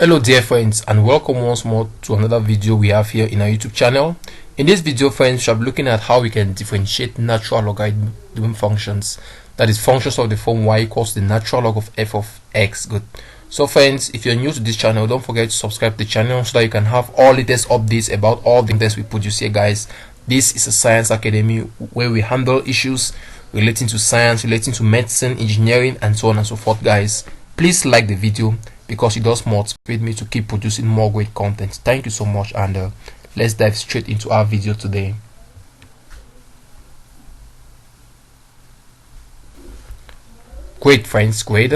Hello dear friends, and welcome once more to another video we have here in our YouTube channel. In this video friends, we shall be looking at how we can differentiate natural logarithm functions, that is functions of the form y equals the natural log of f of x. Good. So friends, if you're new to this channel, don't forget to subscribe to the channel so that you can have all latest updates about all the things we produce here guys. This is a science academy where we handle issues relating to science, relating to medicine, engineering, and so on and so forth guys. Please like the video because it does motivate me to keep producing more great content. Thank you so much, and let's dive straight into our video today. Great friends, great.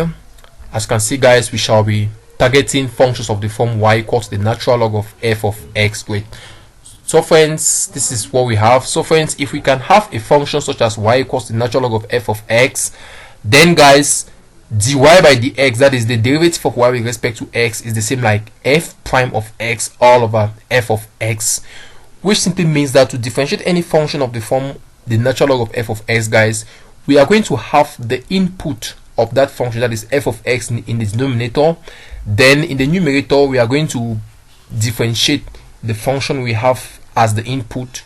As you can see guys, we shall be targeting functions of the form y equals the natural log of f of x. Great. So friends, this is what we have. So friends, if we can have a function such as y equals the natural log of f of x, then guys, dy by dx, that is the derivative of y with respect to x, is the same like f prime of x all over f of x, which simply means that to differentiate any function of the form the natural log of f of x guys, we are going to have the input of that function, that is f of x, in the denominator. Then in the numerator we are going to differentiate the function we have as the input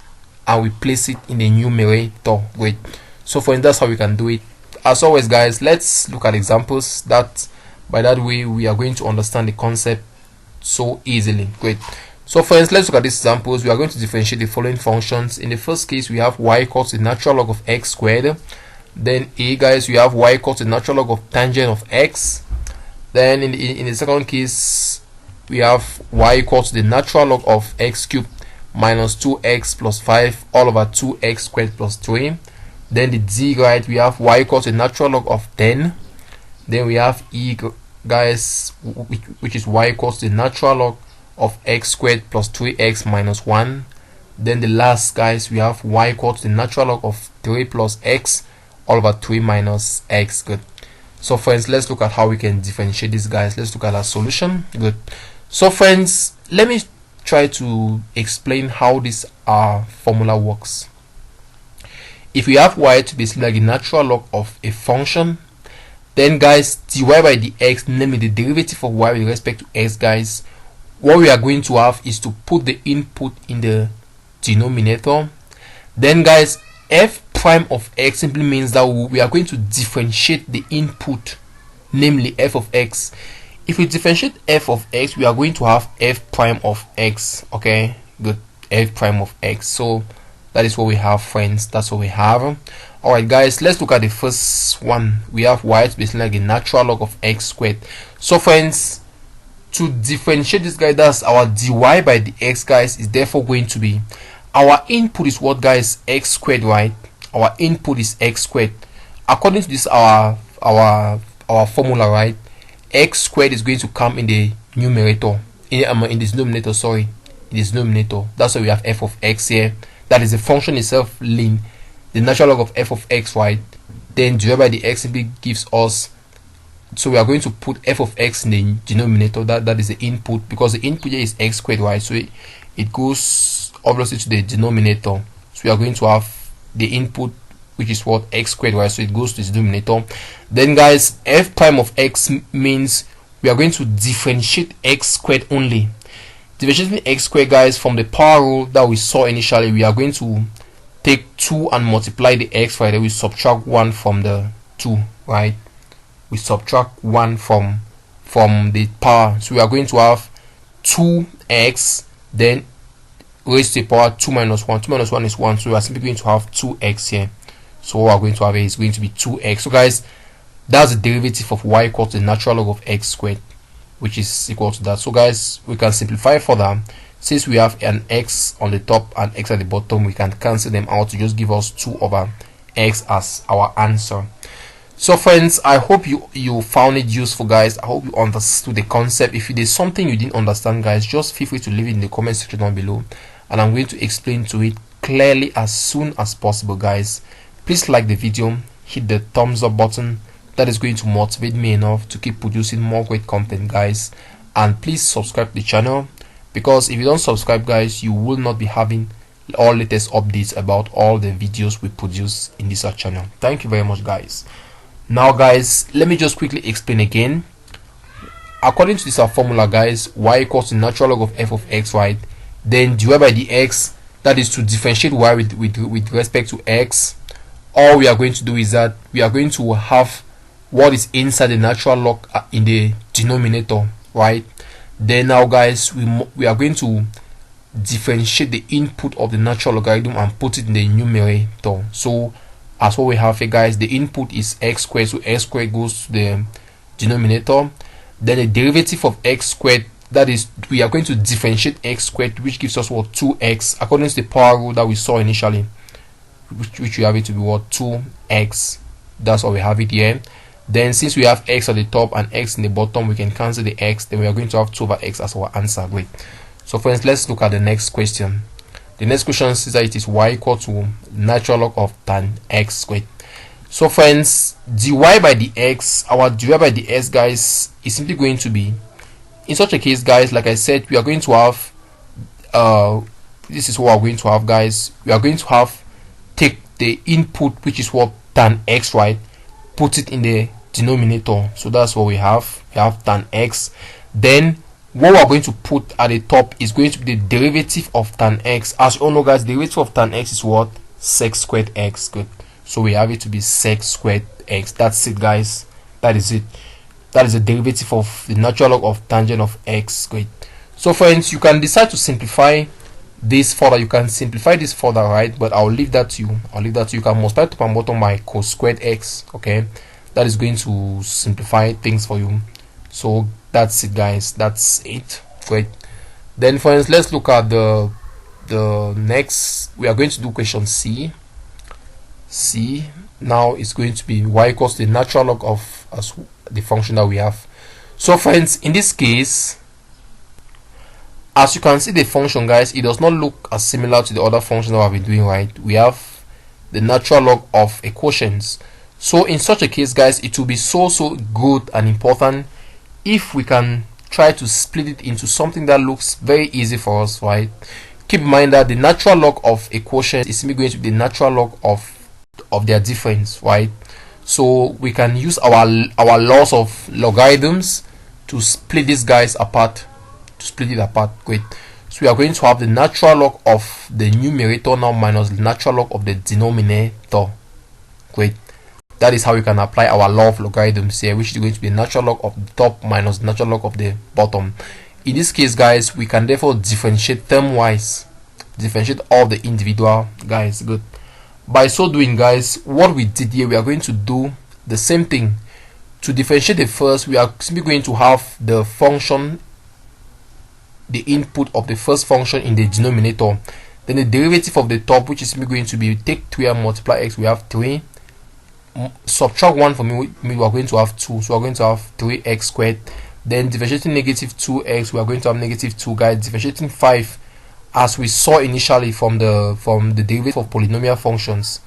and we place it in the numerator. Great. So for instance, that's how we can do it. As always guys, let's look at examples. That by that way we are going to understand the concept so easily. Great. So friends, let's look at these examples. We are going to differentiate the following functions. In the first case, we have y equals the natural log of x squared. Then guys, we have y equals the natural log of tangent of x. Then in the second case, we have y equals the natural log of x cubed minus 2x plus 5 all over 2x squared plus 3. Then the d, right, we have y equals the natural log of 10. Then we have e guys, which is y equals the natural log of x squared plus 3x minus 1. Then the last guys, we have y equals the natural log of 3 plus x all over 3 minus x. Good. So friends, let's look at how we can differentiate these guys. Let's look at our solution. Good. So friends, let me try to explain how this formula works. If we have y to be like the natural log of a function, then guys, dy by dx, namely the derivative of y with respect to x guys, what we are going to have is to put the input in the denominator. Then guys, f prime of x simply means that we are going to differentiate the input, namely f of x. If we differentiate f of x, we are going to have f prime of x. Okay, good, f prime of x. So that is what we have friends, that's what we have. Alright guys, let's look at the first one. We have y to be like a natural log of x squared. So friends, to differentiate this guy, that's our dy by dx guys, is therefore going to be, our input is what guys, x squared, right? Our input is x squared. According to this our formula, right, x squared is going to come in the numerator, in this denominator, sorry, in this denominator. That's why we have f of x here. That is the function itself, ln the natural log of f of x, right? Then dy by dx simply gives us, so we are going to put f of x in the denominator. That is the input, because the input here is x squared, right? So it goes obviously to the denominator. So we are going to have the input, which is what, x squared, right? So it goes to the denominator. Then guys, f prime of x means we are going to differentiate x squared only. Differentiating x squared guys, from the power rule that we saw initially, we are going to take 2 and multiply the x, right? Then we subtract 1 from the 2, right? We subtract 1 from the power, so we are going to have 2x, then raised to the power 2 minus 1. 2 minus 1 is 1, so we are simply going to have 2x here. So what we are going to have here is going to be 2x. So guys, that's the derivative of y equals the natural log of x squared, which is equal to that. So guys, we can simplify further. Since we have an x on the top and x at the bottom, we can cancel them out to just give us 2 over x as our answer. So friends, I hope you found it useful guys. I hope you understood the concept. If there's something you didn't understand guys, just feel free to leave it in the comment section down below, and I'm going to explain to it clearly as soon as possible guys. Please like the video, hit the thumbs up button. That is going to motivate me enough to keep producing more great content guys. And please subscribe to the channel, because if you don't subscribe guys, you will not be having all latest updates about all the videos we produce in this channel. Thank you very much guys. Now guys, let me just quickly explain again. according to this our formula, guys, y equals the natural log of f of x, right? Then divided by the x, that is to differentiate y with respect to x. All we are going to do is that we are going to have what is inside the natural log in the denominator, right? Then now, guys, we are going to differentiate the input of the natural logarithm and put it in the numerator. So as what we have here, guys, the input is x squared, so x squared goes to the denominator. Then the derivative of x squared, that is, we are going to differentiate x squared, which gives us what, 2x, according to the power rule that we saw initially, which we have it to be what, 2x. That's what we have it here. Then since we have x at the top and x in the bottom, we can cancel the x. Then we are going to have 2 over x as our answer. Great. So friends, let's look at the next question. The next question says that it is y equal to natural log of tan x squared. So friends, dy by dx, our dy by dx, guys, is simply going to be, in such a case, guys, like I said, we are going to have this is what we're going to have, guys. We are going to have take the input, which is what, tan x, right, put it in the denominator. So that's what we have. We have tan x. Then what we're going to put at the top is going to be the derivative of tan x. As you all know, guys, the derivative of tan x is what, sec squared x. Good. So we have it to be sec squared x. That's it, guys. That is it. That is the derivative of the natural log of tangent of x. Great. So friends, you can decide to simplify this further. You can simplify this further, right? But I'll leave that to you. You can multiply top and bottom by cos squared x. Okay, that is going to simplify things for you. So that's it, guys. That's it. Great. Then friends, let's look at the next. We are going to do question C. Now it's going to be y equals the natural log of the function that we have. So friends, in this case, as you can see the function, guys, it does not look as similar to the other functions that we've been doing, right? We have the natural log of a quotient. So in such a case, guys, it will be so good and important if we can try to split it into something that looks very easy for us, right? Keep in mind that the natural log of a quotient is simply going to be the natural log of their difference, right? So we can use our laws of logarithms to split these guys apart, Great. So we are going to have the natural log of the numerator now minus the natural log of the denominator. Great. That is how we can apply our law of logarithms here, which is going to be the natural log of the top minus the natural log of the bottom. In this case, guys, we can therefore differentiate term-wise, differentiate all the individual guys. Good. By so doing, guys, what we did here, we are going to do the same thing. To differentiate the first, we are simply going to have the function, the input of the first function in the denominator. Then the derivative of the top, which is simply going to be, take 3 and multiply x, we have 3. Subtract 1 from me, we are going to have 2. So we are going to have 3x squared. Then differentiating negative 2x, we are going to have negative 2, guys. Differentiating 5, as we saw initially from the derivative of polynomial functions,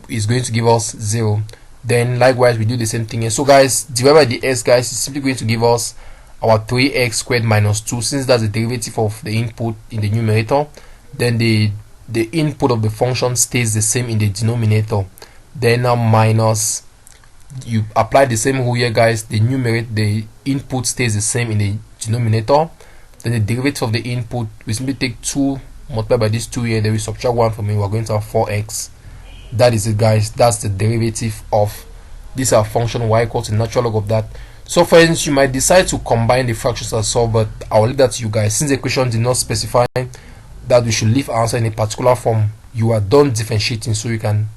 is going to give us 0. Then likewise we do the same thing here. So guys, divided by the x, guys, is simply going to give us our 3x squared minus 2, since that's the derivative of the input in the numerator. Then the input of the function stays the same in the denominator. Then now minus, you apply the same rule here, guys. The input stays the same in the denominator. Then the derivative of the input, we simply take 2 multiplied by this 2 here, then we subtract 1 from it, we're going to have 4x. That is it, guys. That's the derivative of this our function y equals the natural log of that. So friends, you might decide to combine the fractions as solve, but I'll leave that to you guys. Since the question did not specify that we should leave our answer in a particular form, you are done differentiating, so you can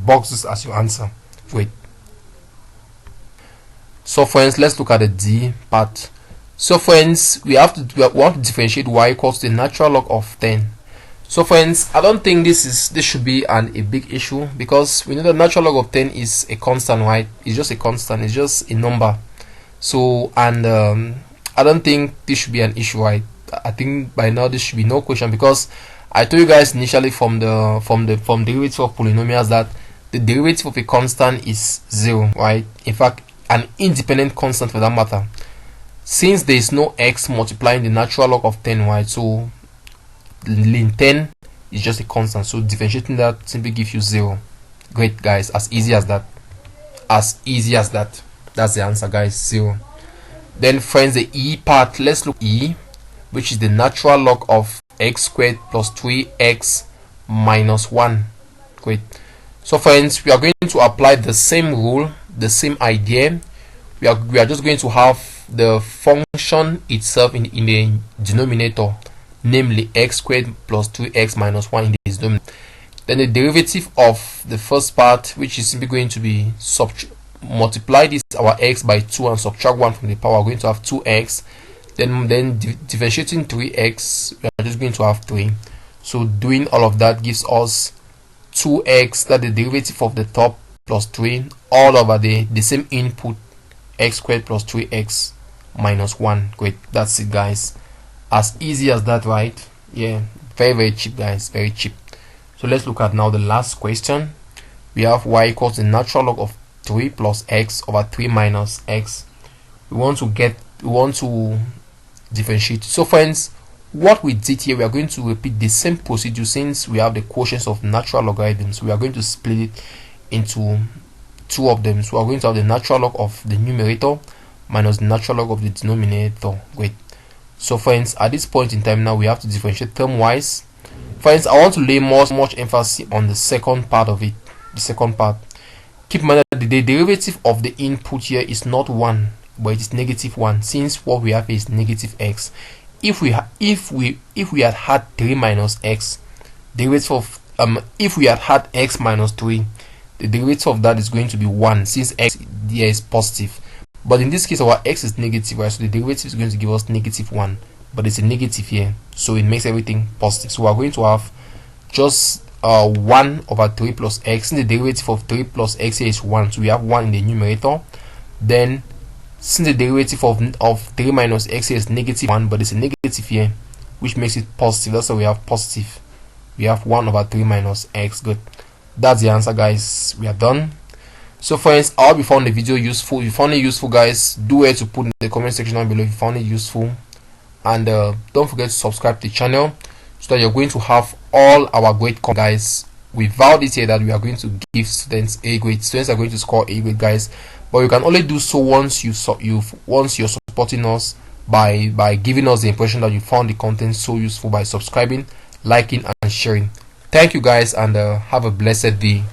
box this as your answer. Wait. So friends, let's look at the D part. So friends, we want to differentiate y equals the natural log of 10. So friends, I don't think this should be a big issue, because we know the natural log of 10 is a constant, right? It's just a constant, it's just a number. So, and I don't think this should be an issue, right? I think by now this should be no question, because I told you guys initially from derivative of polynomials that the derivative of a constant is 0, right? In fact, an independent constant for that matter. Since there is no x multiplying the natural log of 10, right? So ln 10 is just a constant, so differentiating that simply gives you 0. Great, guys. As easy as that. That's the answer, guys. 0. Then friends, the e part, let's look e, which is the natural log of x squared plus 3x minus 1. Great. So friends, we are going to apply the same rule, the same idea. We are just going to have the function itself in the denominator, namely x squared plus 2x minus 1 in the denominator. Then the derivative of the first part, which is simply going to be multiply this our x by 2 and subtract 1 from the power, we're going to have 2x. Then differentiating 3x, we are just going to have 3. So doing all of that gives us 2x, that the derivative of the top, plus 3 all over the same input, x squared plus 3x minus 1. Great, that's it guys, as easy as that, right? Yeah, very cheap guys, very cheap. So let's look at now the last question. We have y equals the natural log of 3 plus x over 3 minus x. We want to differentiate. So friends, what we did here, we are going to repeat the same procedure. Since we have the quotients of natural logarithms, we are going to split it into two of them. So we are going to have the natural log of the numerator minus the natural log of the denominator. Great. So friends, at this point in time now, we have to differentiate term wise. Friends, I want to lay much emphasis on the second part of it. The second part, keep in mind that the derivative of the input here is not 1, but it is negative 1, since what we have is negative x. If we had had 3 minus x, derivative of if we had had x minus 3, the derivative of that is going to be 1, since x here is positive. But in this case, our x is negative, right? So the derivative is going to give us negative 1, but it's a negative here, so it makes everything positive. So we are going to have just 1 over 3 plus x. Since the derivative of 3 plus x here is 1, so we have 1 in the numerator. Then since the derivative of 3 minus x here is negative 1, but it's a negative here, which makes it positive. That's why we have positive. We have 1 over 3 minus x. Good. That's the answer guys. We are done. So friends, I hope you found the video useful. If you found it useful guys, do where to put in the comment section down below if you found it useful. And don't forget to subscribe to the channel, so that you're going to have all our great content guys. We vowed this year that we are going to give students A grade. Students are going to score A grade guys, but you can only do so once you're supporting us by giving us the impression that you found the content so useful by subscribing, liking and sharing. Thank you guys, and have a blessed day.